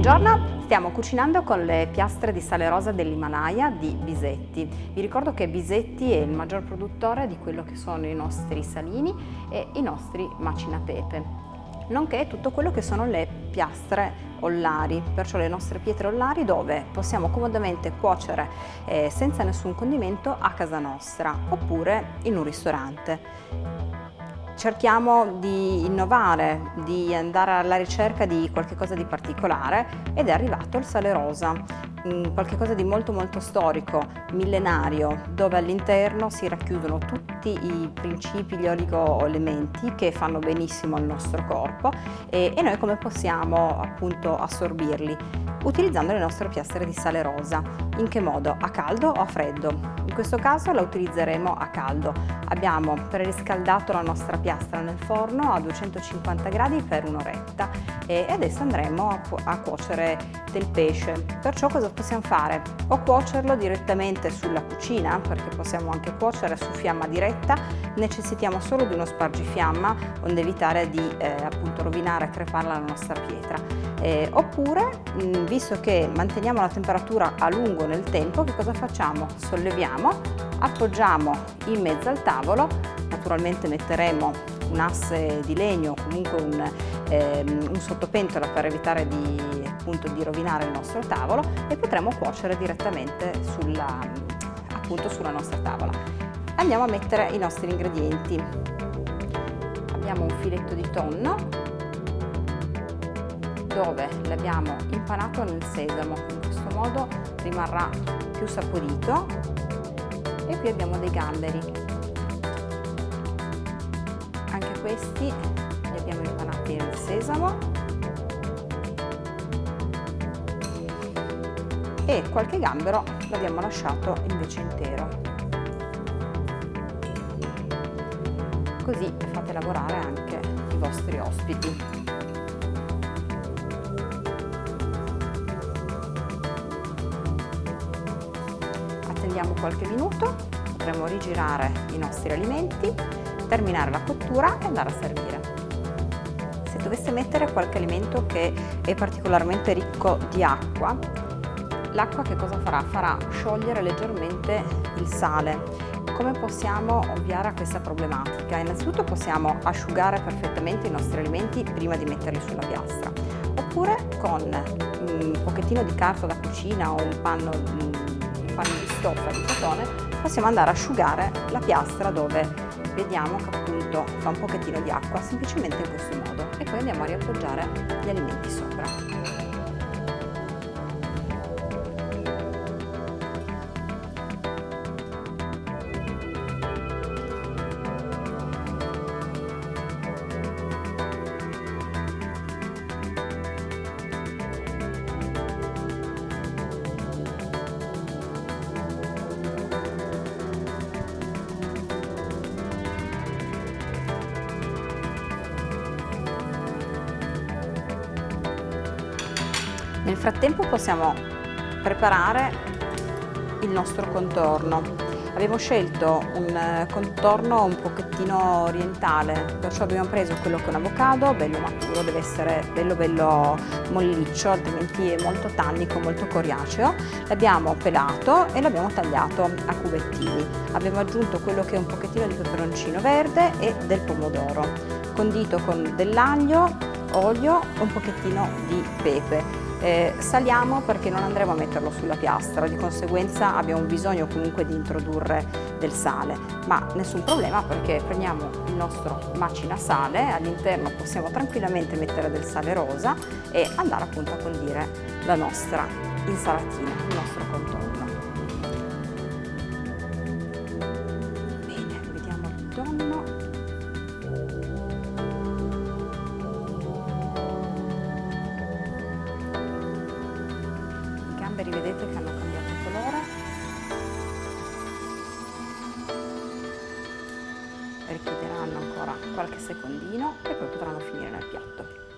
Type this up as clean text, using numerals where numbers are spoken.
Buongiorno, stiamo cucinando con le piastre di sale rosa dell'Himalaya di Bisetti. Vi ricordo che Bisetti è il maggior produttore di quello che sono i nostri salini e i nostri macinapepe, nonché tutto quello che sono le piastre ollari, perciò le nostre pietre ollari dove possiamo comodamente cuocere senza nessun condimento a casa nostra oppure in un ristorante. Cerchiamo di innovare, di andare alla ricerca di qualcosa di particolare ed è arrivato il sale rosa, qualcosa di molto storico, millenario, dove all'interno si racchiudono tutti i principi, gli oligoelementi che fanno benissimo al nostro corpo e noi come possiamo appunto assorbirli? Utilizzando le nostre piastre di sale rosa. In che modo? A caldo o a freddo? In questo caso la utilizzeremo a caldo. Abbiamo preriscaldato la nostra piastra nel forno a 250 gradi per un'oretta e adesso andremo a cuocere del pesce. Perciò cosa possiamo fare? O cuocerlo direttamente sulla cucina, perché possiamo anche cuocere su fiamma diretta, necessitiamo solo di uno spargifiamma onde evitare di appunto rovinare e crepare la nostra pietra. Oppure, visto che manteniamo la temperatura a lungo nel tempo, che cosa facciamo? Solleviamo, appoggiamo in mezzo al tavolo, naturalmente metteremo un asse di legno o comunque un sottopentola per evitare appunto, di rovinare il nostro tavolo e potremo cuocere direttamente sulla nostra tavola. Andiamo a mettere i nostri ingredienti. Abbiamo un filetto di tonno dove l'abbiamo impanato nel sesamo, in questo modo rimarrà più saporito, e qui abbiamo dei gamberi, anche questi li abbiamo impanati nel sesamo e qualche gambero l'abbiamo lasciato invece intero, così fate lavorare anche i vostri ospiti. Attendiamo qualche minuto, potremo rigirare i nostri alimenti, terminare la cottura e andare a servire. Se doveste mettere qualche alimento che è particolarmente ricco di acqua, l'acqua che cosa farà? Farà sciogliere leggermente il sale. Come possiamo ovviare a questa problematica? Innanzitutto possiamo asciugare perfettamente i nostri alimenti prima di metterli sulla piastra, oppure con un pochettino di carta da cucina o un panno di stoffa di cotone possiamo andare a asciugare la piastra dove vediamo che appunto fa un pochettino di acqua, semplicemente in questo modo, e poi andiamo a riappoggiare gli alimenti sopra. Nel frattempo possiamo preparare il nostro contorno. Abbiamo scelto un contorno un pochettino orientale, perciò abbiamo preso quello che è un avocado, bello maturo, deve essere bello molliccio, altrimenti è molto tannico, molto coriaceo. L'abbiamo pelato e l'abbiamo tagliato a cubettini. Abbiamo aggiunto quello che è un pochettino di peperoncino verde e del pomodoro, condito con dell'aglio, olio e un pochettino di pepe. Saliamo perché non andremo a metterlo sulla piastra, di conseguenza abbiamo bisogno comunque di introdurre del sale, ma nessun problema perché prendiamo il nostro macinasale, all'interno possiamo tranquillamente mettere del sale rosa e andare appunto a condire la nostra insalatina, il nostro contorno. Bene, vediamo il tonno. Vedete che hanno cambiato colore, richiederanno ancora qualche secondino e poi potranno finire nel piatto.